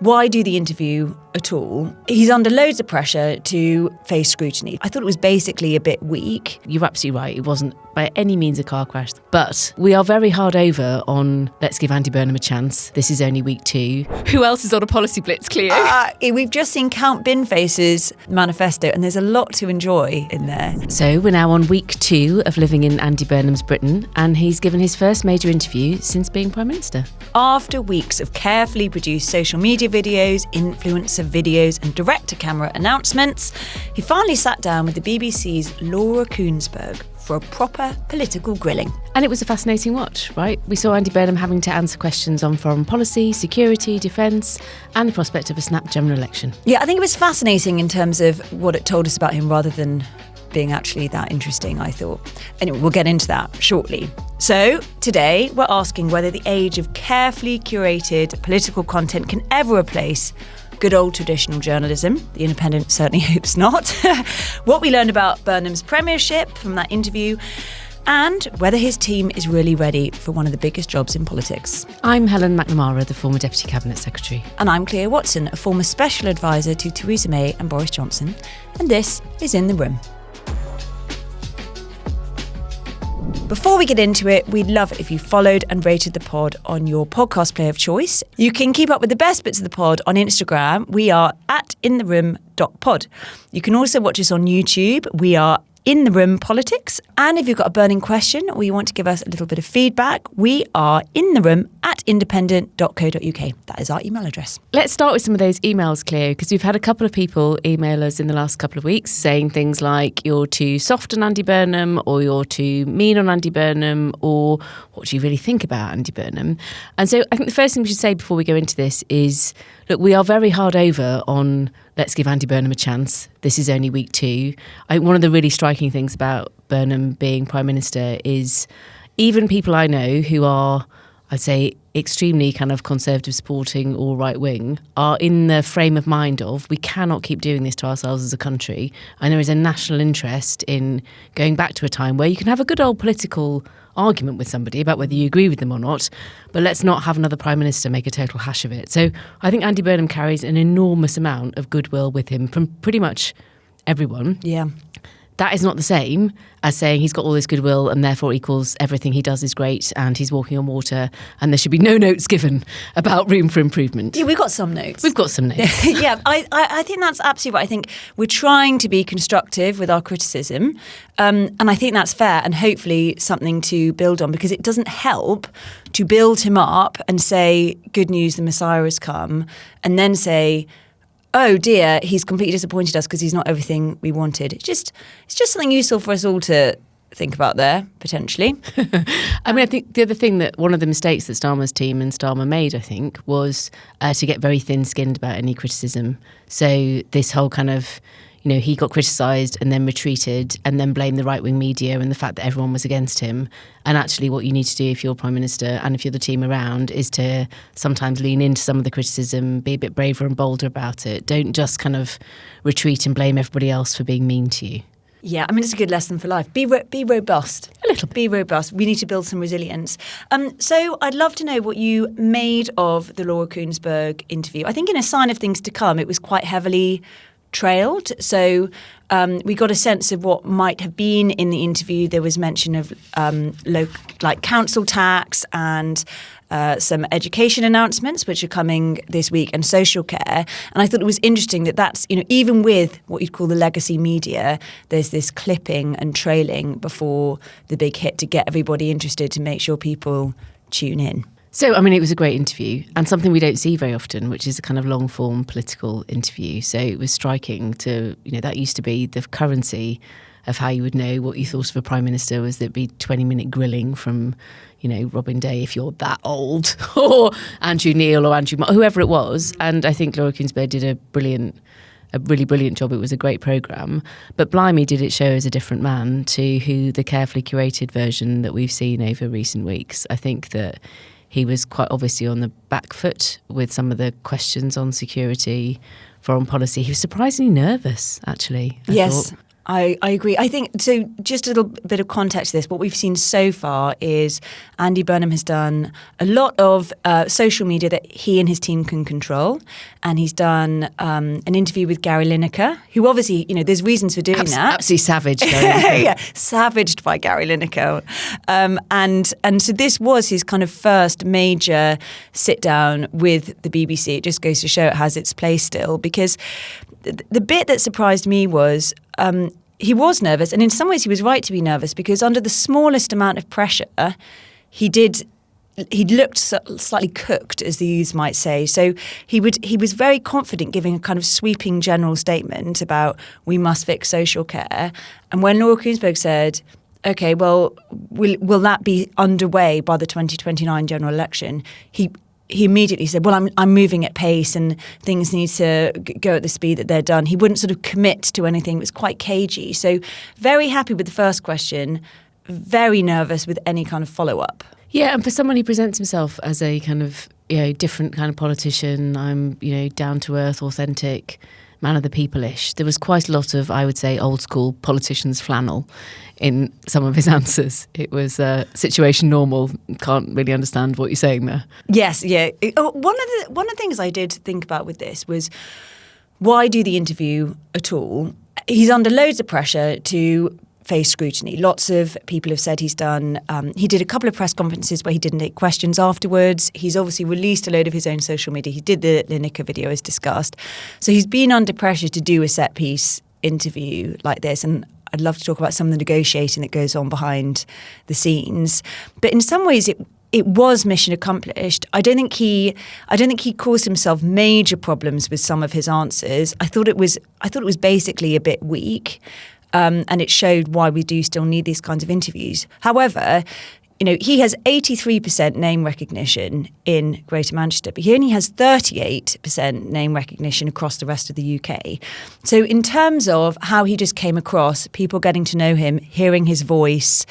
Why do the interview at all? He's under loads of pressure to face scrutiny. I thought it was basically a bit weak. You're absolutely right. It wasn't by any means a car crash. But we are very hard over on let's give Andy Burnham a chance. This is only week 2. Who else is on a policy blitz, Cleo? We've just seen Count Binface's manifesto, and there's a lot to enjoy in there. So we're now on week 2 of living in Andy Burnham's Britain, and he's given his first major interview since being Prime Minister. After weeks of carefully produced social media videos, influencer videos and direct-to-camera announcements, he finally sat down with the BBC's Laura Kuenssberg for a proper political grilling. And it was a fascinating watch, right? We saw Andy Burnham having to answer questions on foreign policy, security, defence, and the prospect of a snap general election. Yeah, I think it was fascinating in terms of what it told us about him rather than being actually that interesting, I thought. Anyway, we'll get into that shortly. So, today, we're asking whether the age of carefully curated political content can ever replace good old traditional journalism. The Independent certainly hopes not. What we learned about Burnham's premiership from that interview, and whether his team is really ready for one of the biggest jobs in politics. I'm Helen McNamara, the former Deputy Cabinet Secretary. And I'm Cleo Watson, a former Special Advisor to Theresa May and Boris Johnson. And this is In the Room. Before we get into it, we'd love it if you followed and rated the pod on your podcast player of choice. You can keep up with the best bits of the pod on Instagram. We are at intheroom.pod. You can also watch us on YouTube. We are In the Room Politics. And if you've got a burning question or you want to give us a little bit of feedback, we are intheroom@independent.co.uk. That is our email address. Let's start with some of those emails, Cleo, because we've had a couple of people email us in the last couple of weeks saying things like you're too soft on Andy Burnham, or you're too mean on Andy Burnham, or what do you really think about Andy Burnham? And so I think the first thing we should say before we go into this is, look, we are very hard over on let's give Andy Burnham a chance. This is only week 2. I think one of the really striking things about Burnham being Prime Minister is even people I know who are, I'd say, extremely kind of conservative supporting or right wing are in the frame of mind of we cannot keep doing this to ourselves as a country. And there is a national interest in going back to a time where you can have a good old political argument with somebody about whether you agree with them or not, but let's not have another Prime Minister make a total hash of it. So I think Andy Burnham carries an enormous amount of goodwill with him from pretty much everyone. Yeah. That is not the same as saying he's got all this goodwill and therefore equals everything he does is great and he's walking on water and there should be no notes given about room for improvement. Yeah, we've got some notes. We've got some notes. Yeah, I think that's absolutely right. I think we're trying to be constructive with our criticism, and I think that's fair and hopefully something to build on, because it doesn't help to build him up and say, good news, the Messiah has come, and then say, oh dear, he's completely disappointed us because he's not everything we wanted. It's just something useful for us all to think about there, potentially. I mean, I think the other thing that one of the mistakes that Starmer's team and Starmer made, I think, was to get very thin-skinned about any criticism. So this whole kind of, you know, he got criticised and then retreated and then blamed the right-wing media and the fact that everyone was against him. And actually what you need to do if you're Prime Minister and if you're the team around is to sometimes lean into some of the criticism, be a bit braver and bolder about it. Don't just kind of retreat and blame everybody else for being mean to you. Yeah, I mean, it's a good lesson for life. Be robust. A little bit. Be robust. We need to build some resilience. So I'd love to know what you made of the Laura Kuenssberg interview. I think in a sign of things to come, it was quite heavily trailed. So we got a sense of what might have been in the interview. There was mention of council tax and some education announcements which are coming this week, and social care. And I thought it was interesting that that's, you know, even with what you'd call the legacy media, there's this clipping and trailing before the big hit to get everybody interested, to make sure people tune in. So, I mean, it was a great interview and something we don't see very often, which is a kind of long-form political interview. So it was striking to, you know, that used to be the currency of how you would know what you thought of a Prime Minister, was there'd be 20-minute grilling from, you know, Robin Day, if you're that old, or Andrew Neil or Andrew, whoever it was. And I think Laura Kuenssberg did a really brilliant job. It was a great programme. But blimey, did it show as a different man to who the carefully curated version that we've seen over recent weeks. I think that he was quite obviously on the back foot with some of the questions on security, foreign policy. He was surprisingly nervous, actually. I thought. I agree. I think, so just a little bit of context to this, what we've seen so far is Andy Burnham has done a lot of social media that he and his team can control. And he's done an interview with Gary Lineker, who obviously, there's reasons for doing that. Absolutely savage. Yeah, savaged by Gary Lineker. And so this was his kind of first major sit down with the BBC. It just goes to show it has its place still, because the bit that surprised me was he was nervous, and in some ways he was right to be nervous, because under the smallest amount of pressure, he looked slightly cooked, as the youths might say. So he was very confident, giving a kind of sweeping general statement about we must fix social care. And when Laura Kuenssberg said, "Okay, well, will that be underway by the 2029 general election?" He immediately said, "Well, I'm moving at pace, and things need to go at the speed that they're done." He wouldn't sort of commit to anything. It was quite cagey. So very happy with the first question, very nervous with any kind of follow-up. Yeah, and for someone who presents himself as a kind of different kind of politician, I'm down to earth, authentic, man of the people-ish. There was quite a lot of, I would say, old school politicians flannel in some of his answers. It was situation normal. Can't really understand what you're saying there. Yes, yeah. One of the things I did think about with this was, why do the interview at all? He's under loads of pressure to face scrutiny. Lots of people have said he's done. He did a couple of press conferences where he didn't take questions afterwards. He's obviously released a load of his own social media. He did the Lineker video, as discussed. So he's been under pressure to do a set piece interview like this. And I'd love to talk about some of the negotiating that goes on behind the scenes. But in some ways, it was mission accomplished. I don't think he caused himself major problems with some of his answers. I thought it was basically a bit weak. And it showed why we do still need these kinds of interviews. However, he has 83% name recognition in Greater Manchester, but he only has 38% name recognition across the rest of the UK. So in terms of how he just came across, people getting to know him, hearing his voice,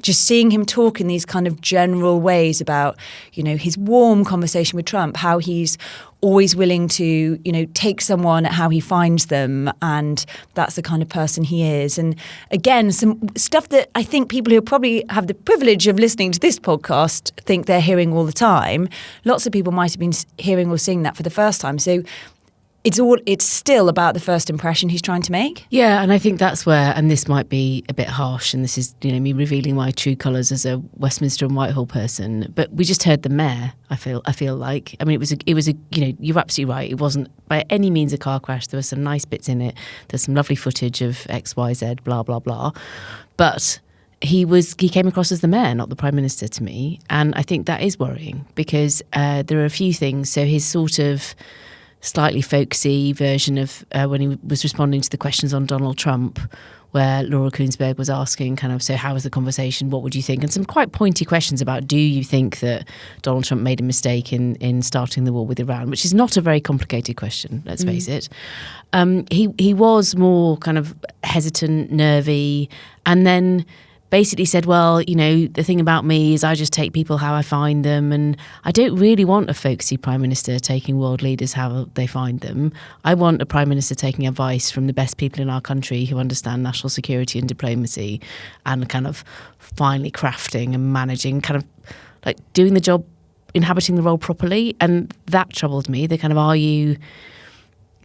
just seeing him talk in these kind of general ways about, his warm conversation with Trump, how he's always willing to, take someone at how he finds them, and that's the kind of person he is. And again, some stuff that I think people who probably have the privilege of listening to this podcast think they're hearing all the time. Lots of people might have been hearing or seeing that for the first time. So it's still about the first impression he's trying to make. Yeah, and I think that's where, and this might be a bit harsh, and this is me revealing my true colours as a Westminster and Whitehall person. But we just heard the mayor. I feel like, I mean, it was a you're absolutely right. It wasn't by any means a car crash. There were some nice bits in it. There's some lovely footage of X, Y, Z, blah blah blah. But he came across as the mayor, not the Prime Minister, to me, and I think that is worrying, because there are a few things. So his sort of slightly folksy version of when he was responding to the questions on Donald Trump, where Laura Kuenssberg was asking kind of, so how was the conversation? What would you think? And some quite pointy questions about, do you think that Donald Trump made a mistake in starting the war with Iran? Which is not a very complicated question, let's face it. He was more kind of hesitant, nervy, and then basically said, well, the thing about me is I just take people how I find them, and I don't really want a folksy Prime Minister taking world leaders how they find them. I want a Prime Minister taking advice from the best people in our country who understand national security and diplomacy, and kind of finally crafting and managing, kind of like doing the job, inhabiting the role properly. And that troubled me. The kind of, are you...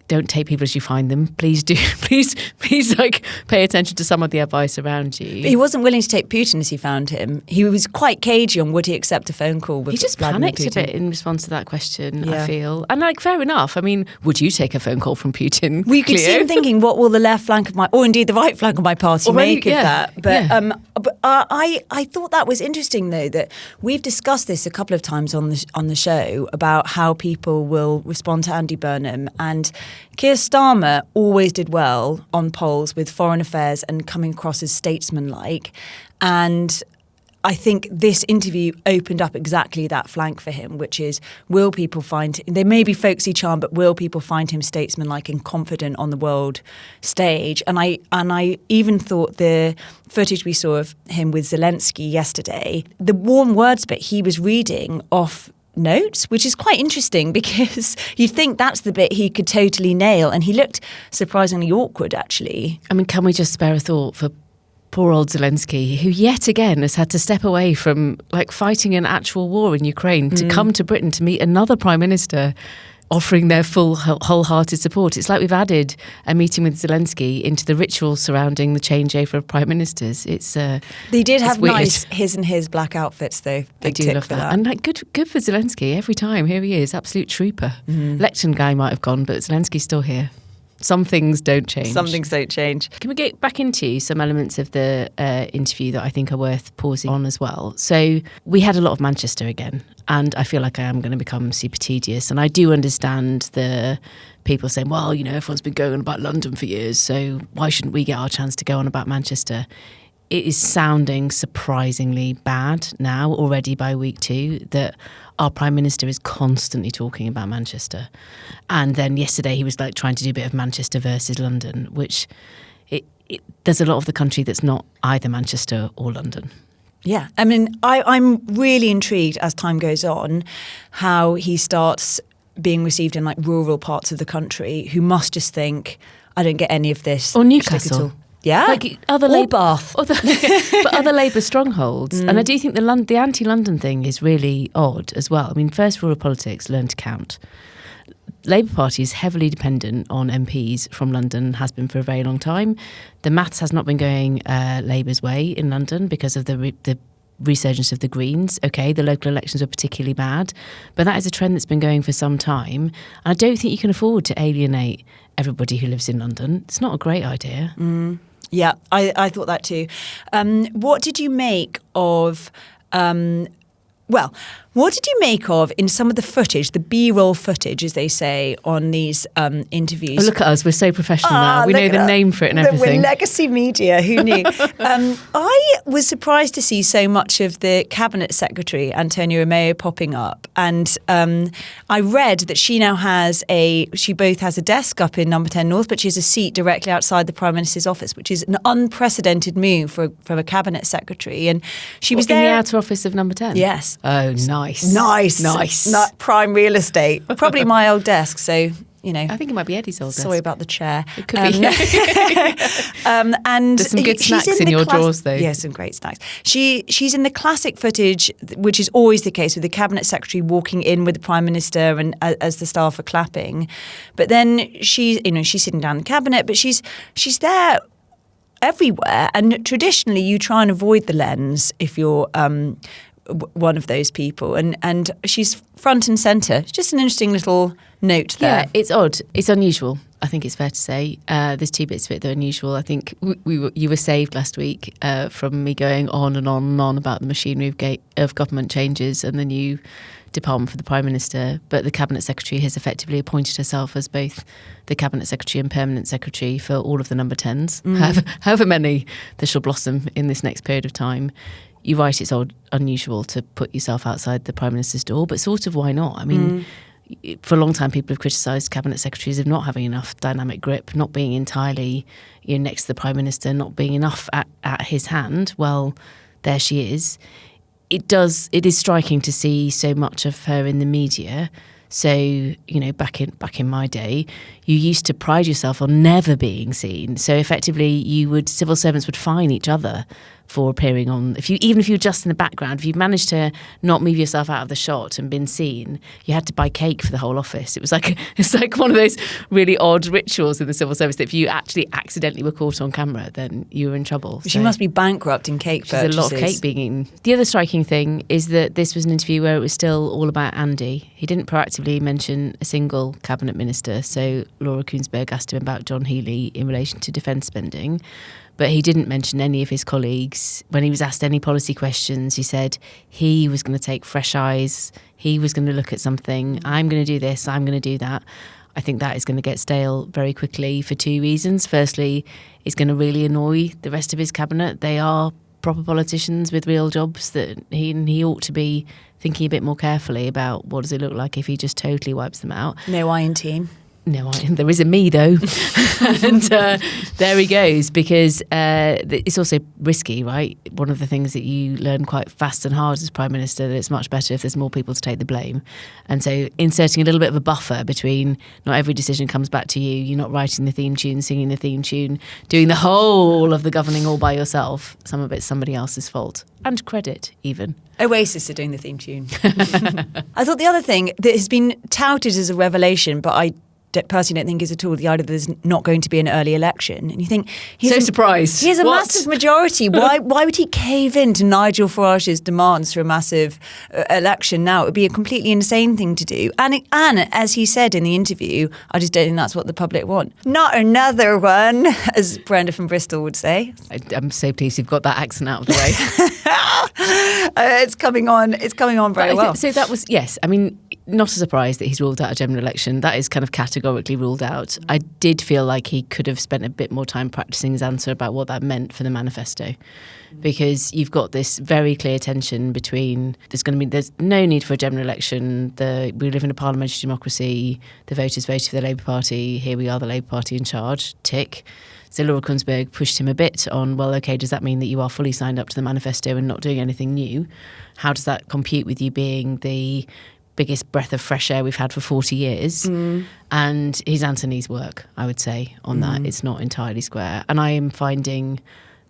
Don't take people as you find them. Please do. Please, like, pay attention to some of the advice around you. But he wasn't willing to take Putin as he found him. He was quite cagey on would he accept a phone call with Vladimir Putin. He just panicked a bit in response to that question, I feel. And, like, fair enough. I mean, would you take a phone call from Putin? We could see him thinking, what will the left flank of my, or indeed the right flank of my party make of that? But, I thought that was interesting, though, that we've discussed this a couple of times on the show about how people will respond to Andy Burnham, and Keir Starmer always did well on polls with foreign affairs and coming across as statesmanlike. And I think this interview opened up exactly that flank for him, which is, will people find, there may be folksy charm, but will people find him statesmanlike and confident on the world stage? And I even thought the footage we saw of him with Zelensky yesterday, the warm words bit he was reading off notes, which is quite interesting because you'd think that's the bit he could totally nail. And he looked surprisingly awkward, actually. I mean, can we just spare a thought for poor old Zelensky, who yet again has had to step away from like fighting an actual war in Ukraine to come to Britain to meet another prime minister offering their full wholehearted support. It's like we've added a meeting with Zelensky into the ritual surrounding the changeover of prime ministers. They did have weird. nice his black outfits though. I do love that. And like good for Zelensky every time. Here he is, absolute trooper. Election guy might have gone, but Zelensky's still here. Some things don't change. Some things don't change. Can we get back into some elements of the interview that I think are worth pausing on as well? So we had a lot of Manchester again, and I feel like I am going to become super tedious. And I do understand the people saying, well, you know, everyone's been going on about London for years, so why shouldn't we get our chance to go on about Manchester? It is sounding surprisingly bad now already by week 2 that our Prime Minister is constantly talking about Manchester. And then yesterday he was like trying to do a bit of Manchester versus London, which there's a lot of the country that's not either Manchester or London. Yeah, I mean, I'm really intrigued as time goes on how he starts being received in like rural parts of the country who must just think, I don't get any of this. Or Newcastle. Yeah, like other Bath, but other Labour strongholds. And I do think the anti-London thing is really odd as well. I mean, first rule of politics: learn to count. Labour Party is heavily dependent on MPs from London, has been for a very long time. The maths has not been going Labour's way in London because of the resurgence of the Greens. Okay, the local elections were particularly bad, but that is a trend that's been going for some time. And I don't think you can afford to alienate everybody who lives in London. It's not a great idea. Yeah, I thought that too. What did you make of... what did you make of in some of the footage, the B-roll footage, as they say, on these interviews? Oh, look at us, we're so professional now. We know the name for it and everything. We're legacy media, who knew? I was surprised to see so much of the Cabinet Secretary, Antonio Romeo, popping up. And I read that she both has a desk up in Number 10 North, but she has a seat directly outside the Prime Minister's office, which is an unprecedented move from a Cabinet Secretary. And she was there in the outer office of Number 10? Yes. Oh, nice. Not prime real estate. Probably my old desk, so, you know. I think it might be Eddie's old desk. Sorry about the chair. It could be. And there's some good snacks in your drawers, though. Yeah, some great snacks. She's in the classic footage, which is always the case with the Cabinet Secretary walking in with the Prime Minister and as the staff are clapping. But then she's sitting down in the Cabinet, but she's there everywhere. And traditionally, you try and avoid the lens if you're one of those people, and she's front and centre. It's just an interesting little note there. Yeah, it's odd. It's unusual. I think it's fair to say. There's 2 bits of it that are unusual. I think you were saved last week from me going on and on and on about the machinery of government changes and the new department for the Prime Minister. But the Cabinet Secretary has effectively appointed herself as both the Cabinet Secretary and Permanent Secretary for all of the Number 10s, however many there shall blossom in this next period of time. You're right, it's unusual to put yourself outside the Prime Minister's door, but sort of why not? I mean, for a long time, people have criticised Cabinet Secretaries of not having enough dynamic grip, not being entirely next to the Prime Minister, not being enough at his hand. Well, there she is. It is striking to see so much of her in the media. So, back in my day, you used to pride yourself on never being seen. So effectively, civil servants would fine each other for appearing on. Even if you were just in the background, if you managed to not move yourself out of the shot and been seen, you had to buy cake for the whole office. It's like one of those really odd rituals in the civil service that if you actually accidentally were caught on camera, then you were in trouble. She must be bankrupt in cake purchases. There's a lot of cake being eaten. The other striking thing is that this was an interview where it was still all about Andy. He didn't proactively mention a single cabinet minister. So Laura Kuenssberg asked him about John Healey in relation to defence spending. But he didn't mention any of his colleagues. When he was asked any policy questions, he said he was going to take fresh eyes. He was going to look at something. I'm going to do this. I'm going to do that. I think that is going to get stale very quickly for 2 reasons. Firstly, it's going to really annoy the rest of his cabinet. They are proper politicians with real jobs that he ought to be thinking a bit more carefully about what does it look like if he just totally wipes them out. No iron team. No, there is a me though. And there he goes, because it's also risky, right? One of the things that you learn quite fast and hard as Prime Minister, that it's much better if there's more people to take the blame. And so inserting a little bit of a buffer between not every decision comes back to you, you're not writing the theme tune, singing the theme tune, doing the whole of the governing all by yourself. Some of it's somebody else's fault. And credit, even. Oasis are doing the theme tune. I thought the other thing that has been touted as a revelation, but I personally don't think is at all, the idea that there's not going to be an early election. And you think... surprised. He has a massive majority. Why would he cave in to Nigel Farage's demands for a massive election now? It would be a completely insane thing to do. And as he said in the interview, I just don't think that's what the public want. Not another one, as Brenda from Bristol would say. I'm so pleased you've got that accent out of the way. It's coming on very well. So that was, yes, I mean, not a surprise that he's ruled out a general election. That is kind of categorically ruled out. I did feel like he could have spent a bit more time practicing his answer about what that meant for the manifesto, because you've got this very clear tension between there's no need for a general election. We live in a parliamentary democracy. The voters voted for the Labour Party. Here we are, the Labour Party in charge. Tick. So Laura Kuenssberg pushed him a bit on, well, OK, does that mean that you are fully signed up to the manifesto and not doing anything new? How does that compute with you being the biggest breath of fresh air we've had for 40 years? And his answer needs work, I would say, on that. It's not entirely square. And I am finding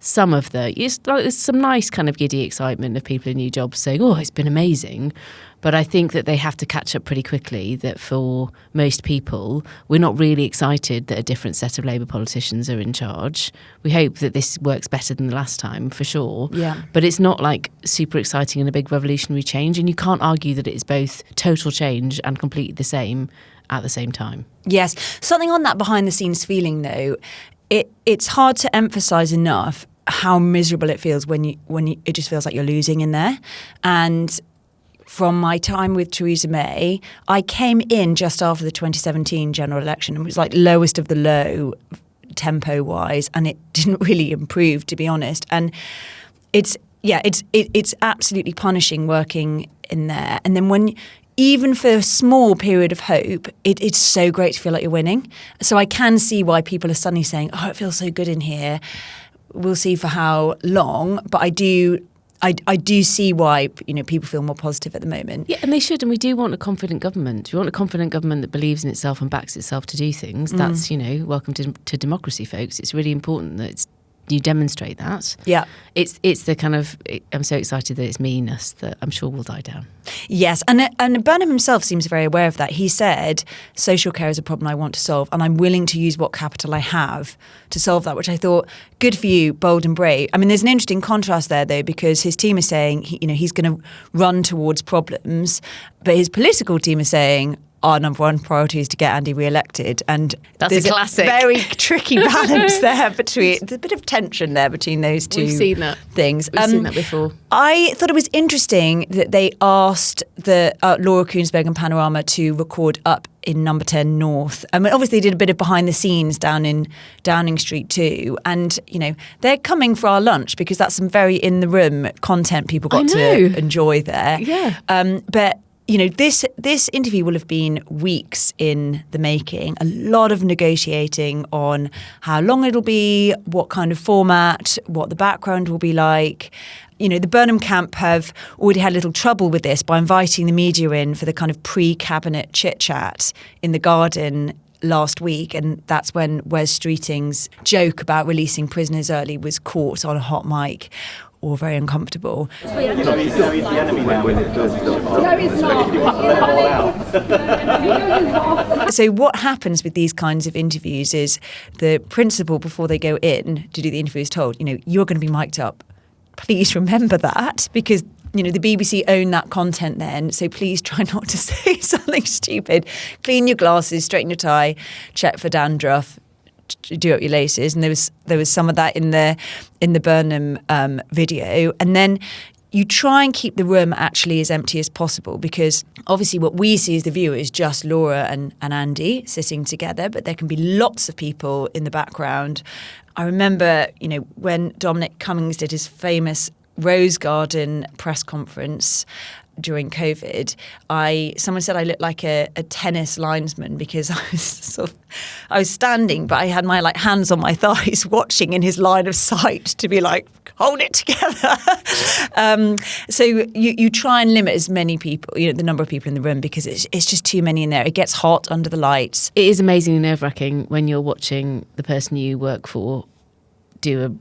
some of there's some nice kind of giddy excitement of people in new jobs saying, oh, it's been amazing. But I think that they have to catch up pretty quickly, that for most people, we're not really excited that a different set of Labour politicians are in charge. We hope that this works better than the last time, for sure. Yeah. But it's not like super exciting and a big revolutionary change. And you can't argue that it is both total change and completely the same at the same time. Yes. Something on that behind the scenes feeling, though, it's hard to emphasise enough how miserable it feels when it just feels like you're losing in there. And from my time with Theresa May, I came in just after the 2017 general election, and it was like lowest of the low tempo-wise, and it didn't really improve, to be honest. And it's absolutely punishing working in there. And then even for a small period of hope, it's so great to feel like you're winning. So I can see why people are suddenly saying, oh, it feels so good in here. We'll see for how long, but I do see why people feel more positive at the moment. Yeah, and they should, and we do want a confident government. We want a confident government that believes in itself and backs itself to do things. That's welcome to democracy, folks. It's really important that you demonstrate that. Yeah, it's the kind of, I'm so excited that it's meanness that I'm sure will die down. Yes, and Burnham himself seems very aware of that. He said, social care is a problem I want to solve, and I'm willing to use what capital I have to solve that, which I thought, good for you, bold and brave. I mean, there's an interesting contrast there, though, because his team is saying he's going to run towards problems, but his political team is saying, our number one priority is to get Andy re-elected. And that's a classic. Very tricky balance there between, there's a bit of tension there between those two things. We've seen that before. I thought it was interesting that they asked the Laura Kuenssberg and Panorama to record up in Number 10 North. I mean, obviously they did a bit of behind the scenes down in Downing Street too. And, they're coming for our lunch because that's some very in the room content people got to enjoy there. Yeah. But this interview will have been weeks in the making, a lot of negotiating on how long it'll be, what kind of format, what the background will be like. The Burnham camp have already had a little trouble with this by inviting the media in for the kind of pre-cabinet chit-chat in the garden last week, and that's when Wes Streeting's joke about releasing prisoners early was caught on a hot mic. Or very uncomfortable. So he's the enemy now when it does. No, he's not. So what happens with these kinds of interviews is the principal, before they go in to do the interview, is told, you're going to be mic'd up. Please remember that, because the BBC own that content then, so please try not to say something stupid. Clean your glasses, straighten your tie, check for dandruff, do up your laces. And there was some of that in the Burnham video. And then you try and keep the room actually as empty as possible, because obviously what we see as the viewer is just Laura and Andy sitting together, but there can be lots of people in the background. I remember, when Dominic Cummings did his famous Rose Garden press conference, during COVID, someone said I looked like a tennis linesman because I was standing, but I had my hands on my thighs watching in his line of sight to be like, hold it together. So you try and limit as many people, the number of people in the room, because it's just too many in there. It gets hot under the lights. It is amazingly nerve-wracking when you're watching the person you work for do a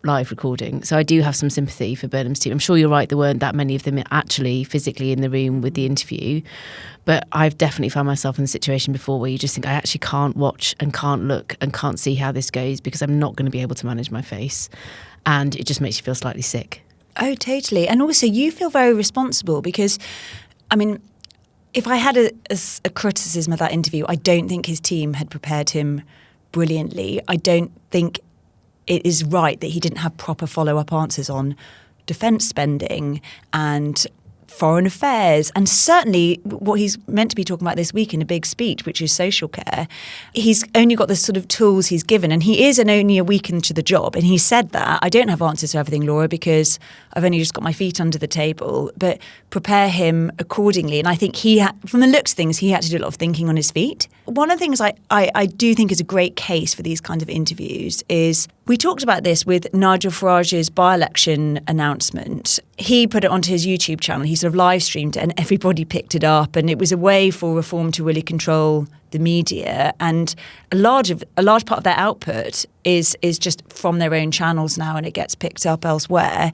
live recording. So I do have some sympathy for Burnham's team. I'm sure you're right, there weren't that many of them actually physically in the room with the interview, but I've definitely found myself in a situation before where you just think I actually can't watch and can't look and can't see how this goes because I'm not going to be able to manage my face, and it just makes you feel slightly sick. Oh, totally. And also you feel very responsible because, I mean, if I had a criticism of that interview, I don't think his team had prepared him brilliantly. I don't think it is right that he didn't have proper follow-up answers on defence spending and foreign affairs, and certainly what he's meant to be talking about this week in a big speech, which is social care. He's only got the sort of tools he's given, and he is only a week into the job. And he said that, I don't have answers to everything, Laura, because I've only just got my feet under the table, but prepare him accordingly. And I think from the looks of things, he had to do a lot of thinking on his feet. One of the things I do think is a great case for these kinds of interviews is, we talked about this with Nigel Farage's by-election announcement. He put it onto his YouTube channel. He sort of live streamed it and everybody picked it up. And it was a way for Reform to really control the media. And a large part of their output is just from their own channels now, and it gets picked up elsewhere.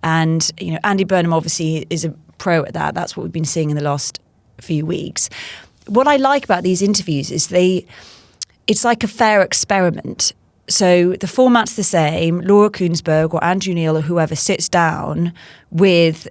And, Andy Burnham obviously is a pro at that. That's what we've been seeing in the last few weeks. What I like about these interviews is it's like a fair experiment. So the format's the same. Laura Kuenssberg or Andrew Neil or whoever sits down with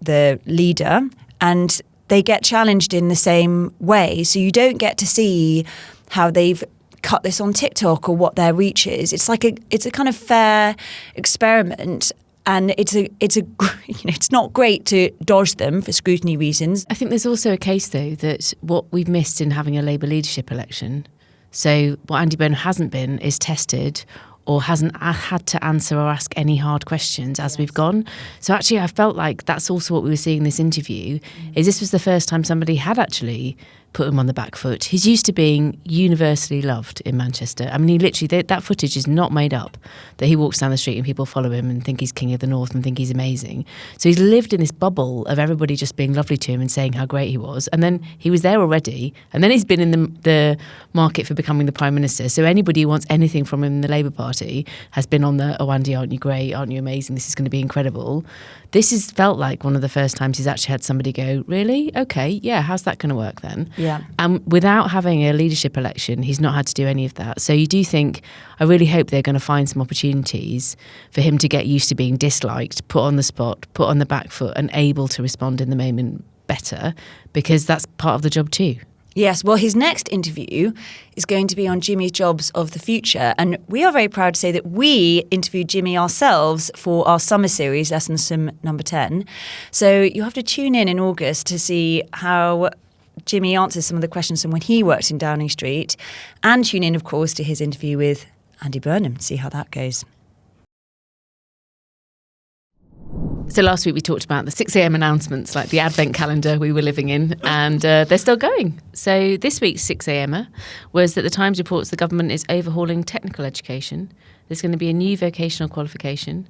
the leader and they get challenged in the same way. So you don't get to see how they've cut this on TikTok or what their reach is. It's a kind of fair experiment. And it's not great to dodge them for scrutiny reasons. I think there's also a case, though, that what we've missed in having a Labour leadership election, so what Andy Burnham hasn't been is tested or hasn't had to answer or ask any hard questions as we've gone. So actually I felt like that's also what we were seeing in this interview, is this was the first time somebody had actually put him on the back foot. He's used to being universally loved in Manchester. I mean, he literally, that footage is not made up, that he walks down the street and people follow him and think he's king of the north and think he's amazing. So he's lived in this bubble of everybody just being lovely to him and saying how great he was. And then he was there already. And then he's been in the market for becoming the Prime Minister. So anybody who wants anything from him in the Labour Party has been on the, oh, Andy, aren't you great? Aren't you amazing? This is going to be incredible. This has felt like one of the first times he's actually had somebody go, really? Okay, yeah, how's that going to work then? Yeah. And without having a leadership election, he's not had to do any of that. So you do think, I really hope they're going to find some opportunities for him to get used to being disliked, put on the spot, put on the back foot and able to respond in the moment better, because that's part of the job too. Yes, well, his next interview is going to be on Jimmy's Jobs of the Future. And we are very proud to say that we interviewed Jimmy ourselves for our summer series, Lessons from Number 10. So you have to tune in August to see how Jimmy answers some of the questions from when he worked in Downing Street. And tune in, of course, to his interview with Andy Burnham to see how that goes. So last week we talked about the 6 a.m. announcements, like the advent calendar we were living in, and they're still going. So this week's 6 a.m. was that the Times reports the government is overhauling technical education. There's going to be a new vocational qualification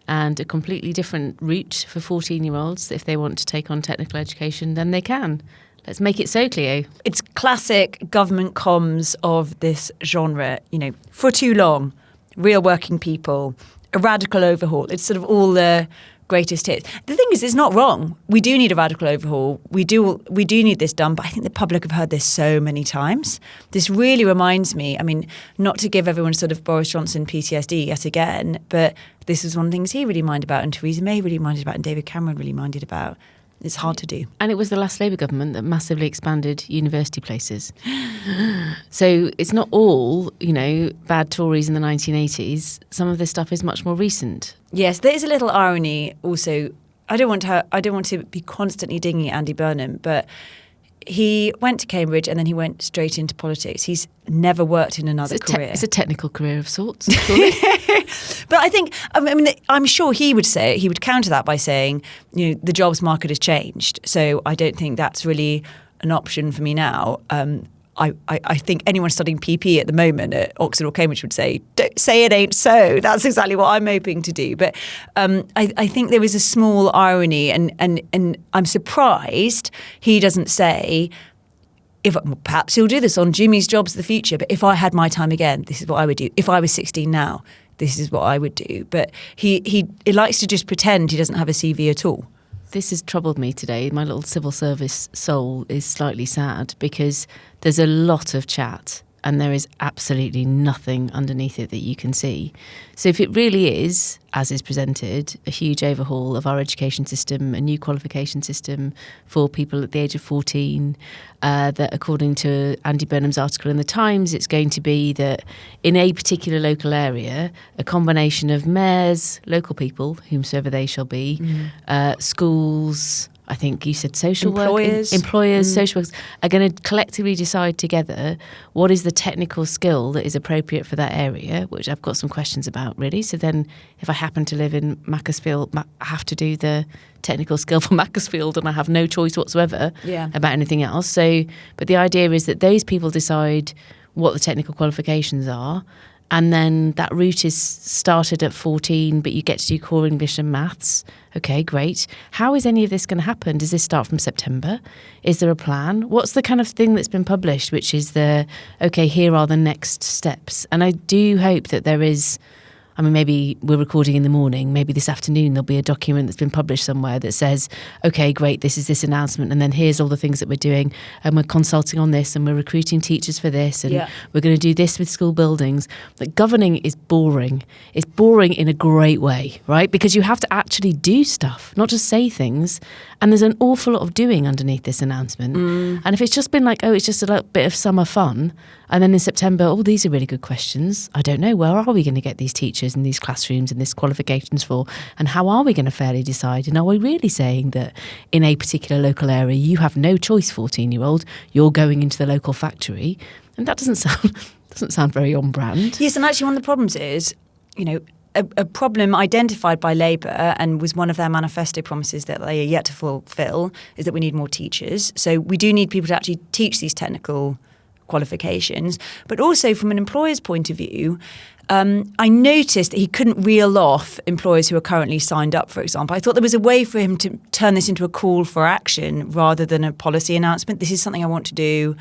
and a completely different route for 14-year-olds. If they want to take on technical education, then they can. Let's make it so, Cleo. It's classic government comms of this genre, for too long, real working people, a radical overhaul. It's sort of all the greatest hits. The thing is, it's not wrong. We do need a radical overhaul. We do need this done, but I think the public have heard this so many times. This really reminds me, not to give everyone sort of Boris Johnson PTSD yet again, but this is one of the things he really minded about and Theresa May really minded about and David Cameron really minded about. It's hard to do. And it was the last Labour government that massively expanded university places. So it's not all, bad Tories in the 1980s. Some of this stuff is much more recent. Yes, there is a little irony also. I don't want to be constantly dinging at Andy Burnham, but he went to Cambridge and then he went straight into politics. He's never worked in another career. It's a technical career of sorts, surely. But I think, I'm sure he would counter that by saying, the jobs market has changed. So I don't think that's really an option for me now. I think anyone studying PP at the moment at Oxford or Cambridge would say, don't say it ain't so. That's exactly what I'm hoping to do. But I think there is a small irony, and I'm surprised he doesn't say, perhaps he'll do this on Jimmy's Jobs of the Future, but if I had my time again, this is what I would do. If I was 16 now, this is what I would do. But he likes to just pretend he doesn't have a CV at all. This has troubled me today. My little civil service soul is slightly sad because there's a lot of chat and there is absolutely nothing underneath it that you can see. So if it really is, as is presented, a huge overhaul of our education system, a new qualification system for people at the age of 14, that according to Andy Burnham's article in The Times, it's going to be that in a particular local area, a combination of mayors, local people, whomsoever they shall be, schools, I think you said social employers, social workers are going to collectively decide together what is the technical skill that is appropriate for that area, which I've got some questions about, really. So then if I happen to live in Macclesfield, I have to do the technical skill for Macclesfield and I have no choice whatsoever about anything else. So, but the idea is that those people decide what the technical qualifications are. And then that route is started at 14, but you get to do core English and maths. Okay, great. How is any of this going to happen? Does this start from September? Is there a plan? What's the kind of thing that's been published, which is here are the next steps? And I do hope that there is, maybe we're recording in the morning, maybe this afternoon there'll be a document that's been published somewhere that says, okay, great, this is this announcement, and then here's all the things that we're doing, and we're consulting on this, and we're recruiting teachers for this, and we're going to do this with school buildings. But governing is boring. It's boring in a great way, right? Because you have to actually do stuff, not just say things, and there's an awful lot of doing underneath this announcement. And if it's just been like, it's just a little bit of summer fun, and then in September, these are really good questions. I don't know, where are we going to get these teachers in these classrooms and these qualifications for? And how are we going to fairly decide? And are we really saying that in a particular local area, you have no choice, 14-year-old, you're going into the local factory? And that doesn't sound very on brand. Yes, and actually one of the problems is, a problem identified by Labour and was one of their manifesto promises that they are yet to fulfil is that we need more teachers. So we do need people to actually teach these technical qualifications, but also from an employer's point of view, I noticed that he couldn't reel off employers who are currently signed up, for example. I thought there was a way for him to turn this into a call for action rather than a policy announcement. This is something I want to do.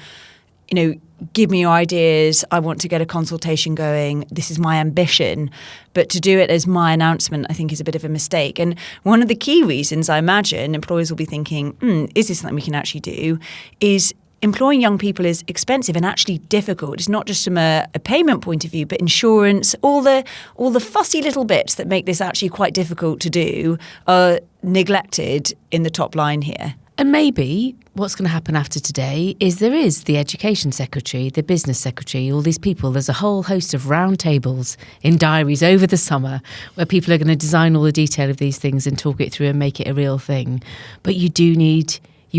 Give me your ideas. I want to get a consultation going. This is my ambition. But to do it as my announcement, I think is a bit of a mistake. And one of the key reasons I imagine employers will be thinking, is this something we can actually do, is employing young people is expensive and actually difficult. It's not just from a payment point of view, but insurance, all the fussy little bits that make this actually quite difficult to do are neglected in the top line here. And maybe what's going to happen after today is there is the education secretary, the business secretary, all these people. There's a whole host of round tables in diaries over the summer where people are going to design all the detail of these things and talk it through and make it a real thing. But you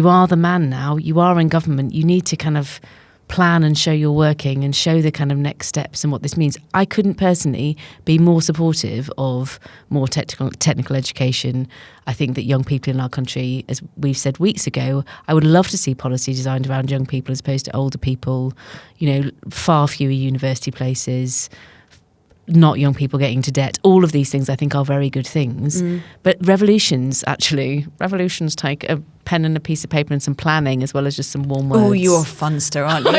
are the man now, you are in government, you need to kind of plan and show you're working and show the kind of next steps and what this means. I couldn't personally be more supportive of more technical education. I think that young people in our country, as we've said weeks ago, I would love to see policy designed around young people as opposed to older people, far fewer university places, not young people getting into debt. All of these things I think are very good things. But revolutions take a pen and a piece of paper and some planning as well as just some warm words. Oh, you're a funster, aren't you?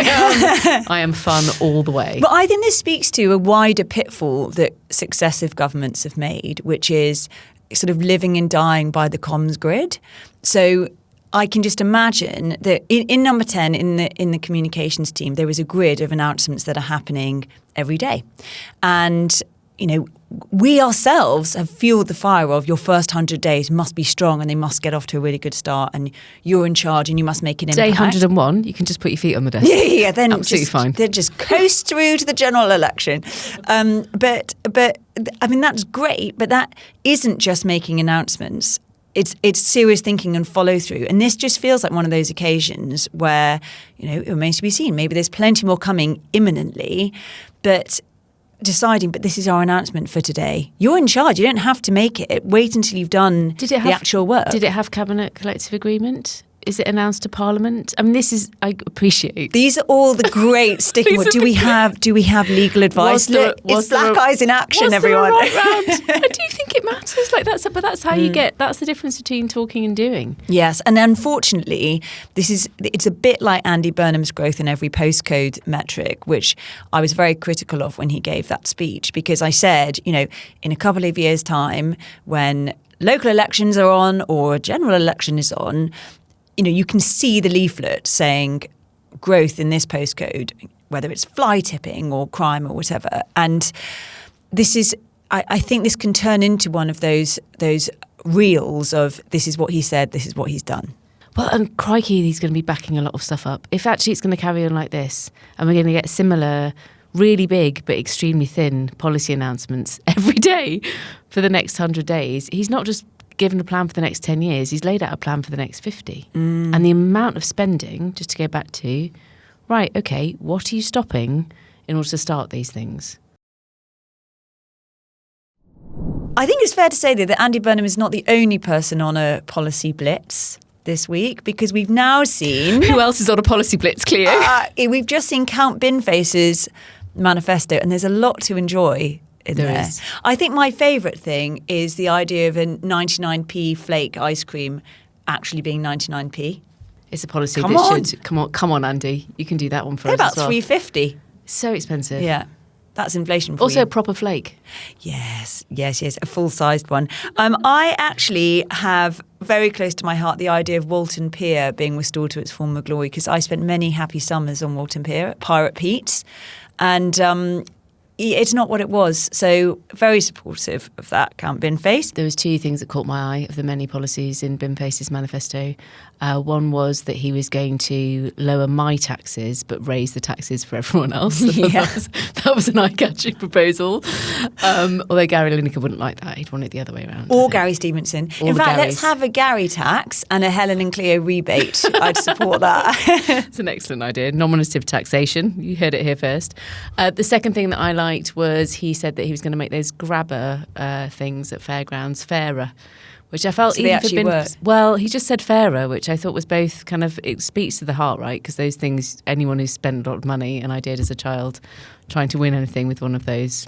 I am fun all the way. But I think this speaks to a wider pitfall that successive governments have made, which is sort of living and dying by the comms grid. So I can just imagine that in number 10, in the communications team, there is a grid of announcements that are happening every day. And, we ourselves have fueled the fire of your first 100 days must be strong and they must get off to a really good start and you're in charge and you must make an impact. Day 101, you can just put your feet on the desk. Yeah, then absolutely fine. Then just coast through to the general election. But that's great, but that isn't just making announcements. it's serious thinking and follow through. And this just feels like one of those occasions where, it remains to be seen. Maybe there's plenty more coming imminently, but deciding, but this is our announcement for today. You're in charge. You don't have to make it. Wait until you've done the actual work. Did it have cabinet collective agreement? Is it announced to Parliament? I mean, I appreciate. These are all the great sticking. Do we have legal advice? It's black eyes in action, everyone. Right round? I do think it matters. But that's how you get. That's the difference between talking and doing. Yes, and unfortunately, it's a bit like Andy Burnham's growth in every postcode metric, which I was very critical of when he gave that speech, because I said, in a couple of years' time, when local elections are on or a general election is on, you can see the leaflet saying growth in this postcode, whether it's fly tipping or crime or whatever. And this is, I think this can turn into one of those reels of this is what he said, this is what he's done. Well, and crikey, he's going to be backing a lot of stuff up. If actually it's going to carry on like this, and we're going to get similar, really big but extremely thin policy announcements every day for the next 100 days, he's not just given a plan for the next 10 years, he's laid out a plan for the next 50. And the amount of spending, just to go back to, right, okay, what are you stopping in order to start these things? I think it's fair to say that Andy Burnham is not the only person on a policy blitz this week, because we've now seen... Who else is on a policy blitz, Cleo? We've just seen Count Binface's manifesto, and there's a lot to enjoy in there. I think my favourite thing is the idea of a 99p flake ice cream actually being 99p. It's a policy Come on, Andy. You can do that one for They're us about as well. $3.50. So expensive. Yeah. That's inflation for also you. a proper flake. Yes, a full-sized one. I actually have very close to my heart the idea of Walton Pier being restored to its former glory, because I spent many happy summers on Walton Pier at Pirate Pete's, and it's not what it was. So very supportive of that, Count Binface. There was two things that caught my eye of the many policies in Binface's manifesto. One was that he was going to lower my taxes but raise the taxes for everyone else. Yeah. that was an eye-catching proposal. Although Gary Lineker wouldn't like that. He'd want it the other way around. Or Gary Stevenson. In fact, let's have a Gary tax and a Helen and Cleo rebate. I'd support that. It's an excellent idea. Nominative taxation. You heard it here first. The second thing that I liked was he said that he was going to make those grabber things at fairgrounds fairer, which I felt so even for well, he just said fairer, which I thought was both kind of, it speaks to the heart, right? Because those things, anyone who's spent a lot of money, and I did as a child, trying to win anything with one of those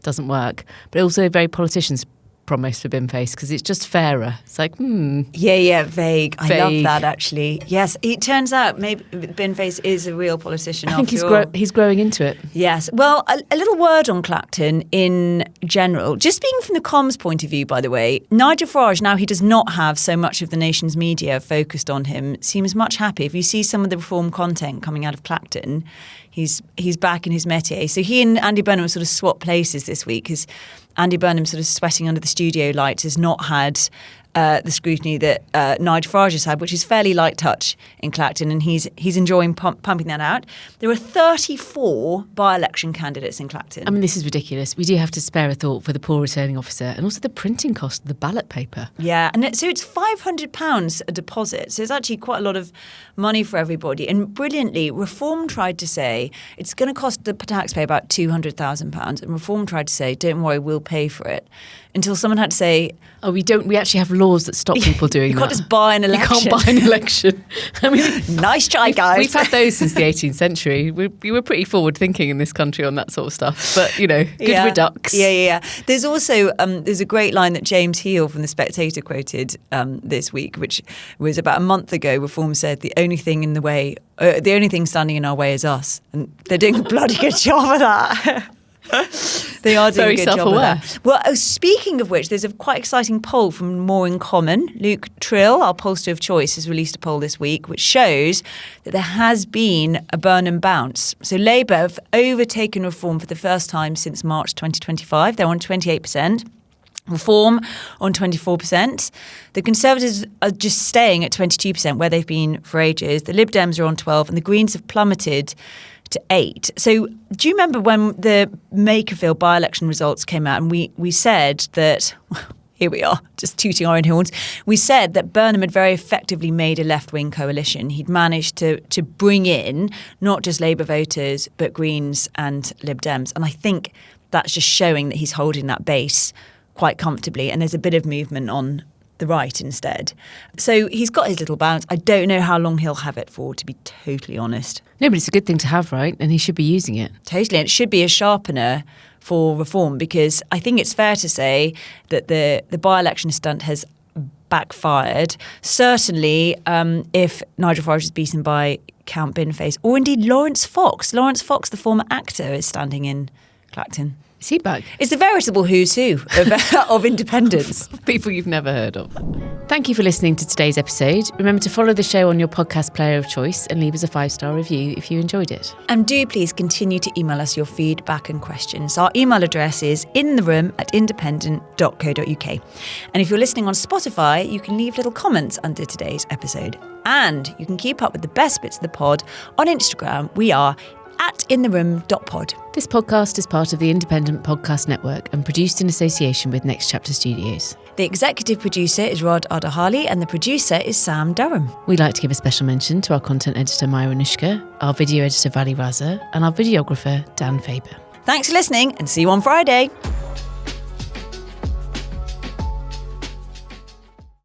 doesn't work. But also very politicians promise for Binface, because it's just fairer. It's like, Yeah, vague. I love that, actually. Yes, it turns out maybe Binface is a real politician. I think he's growing into it. Yes. Well, a little word on Clacton in general. Just speaking from the comms point of view, by the way, Nigel Farage, now he does not have so much of the nation's media focused on him, seems much happy. If you see some of the reform content coming out of Clacton, he's back in his métier. So he and Andy Burnham sort of swapped places this week, because Andy Burnham, sort of sweating under the studio lights, has not had the scrutiny that Nigel Farage has had, which is fairly light touch in Clacton, and he's enjoying pumping that out. There are 34 by-election candidates in Clacton. I mean, this is ridiculous. We do have to spare a thought for the poor returning officer, and also the printing cost of the ballot paper. Yeah, and so it's £500 a deposit, so it's actually quite a lot of money for everybody. And brilliantly, Reform tried to say it's going to cost the taxpayer about £200,000, and Reform tried to say, don't worry, we'll pay for it. Until someone had to say, "Oh, we don't. We actually have laws that stop people doing that. You can't just buy an election. You can't buy an election." I mean, nice try, guys. We've had those since the 18th century. We were pretty forward thinking in this country on that sort of stuff. But good redux. Yeah. There's also there's a great line that James Heal from The Spectator quoted this week, which was about a month ago. Reform said the only thing standing in our way is us, and they're doing a bloody good job of that. They are doing a good job of that. Well, speaking of which, there's a quite exciting poll from More in Common. Luke Trill, our pollster of choice, has released a poll this week which shows that there has been a Burnham bounce. So Labour have overtaken Reform for the first time since March 2025. They're on 28%. Reform on 24%. The Conservatives are just staying at 22%, where they've been for ages. The Lib Dems are on 12%, and the Greens have plummeted to 8%. So do you remember when the Makerfield by-election results came out, and we said that here we are, just tooting our own horns. We said that Burnham had very effectively made a left-wing coalition. He'd managed to bring in not just Labour voters, but Greens and Lib Dems. And I think that's just showing that he's holding that base quite comfortably. And there's a bit of movement on the right instead. So he's got his little bounce. I don't know how long he'll have it for, to be totally honest. No, but it's a good thing to have, right? And he should be using it. Totally. And it should be a sharpener for reform, because I think it's fair to say that the by-election stunt has backfired. Certainly, if Nigel Farage is beaten by Count Binface, or indeed Lawrence Fox. Lawrence Fox, the former actor, is standing in Clacton. Is he back? It's a veritable who's who of independence. People you've never heard of. Thank you for listening to today's episode. Remember to follow the show on your podcast player of choice and leave us a 5-star review if you enjoyed it. And do please continue to email us your feedback and questions. Our email address is intheroom@independent.co.uk. And if you're listening on Spotify, you can leave little comments under today's episode. And you can keep up with the best bits of the pod on Instagram. We are @intheroom.pod. This podcast is part of the Independent Podcast Network and produced in association with Next Chapter Studios. The executive producer is Ardehali and the producer is Sam Durham. We'd like to give a special mention to our content editor Myra Nushka, our video editor Vali Raza, and our videographer Dan Faber. Thanks for listening and see you on Friday.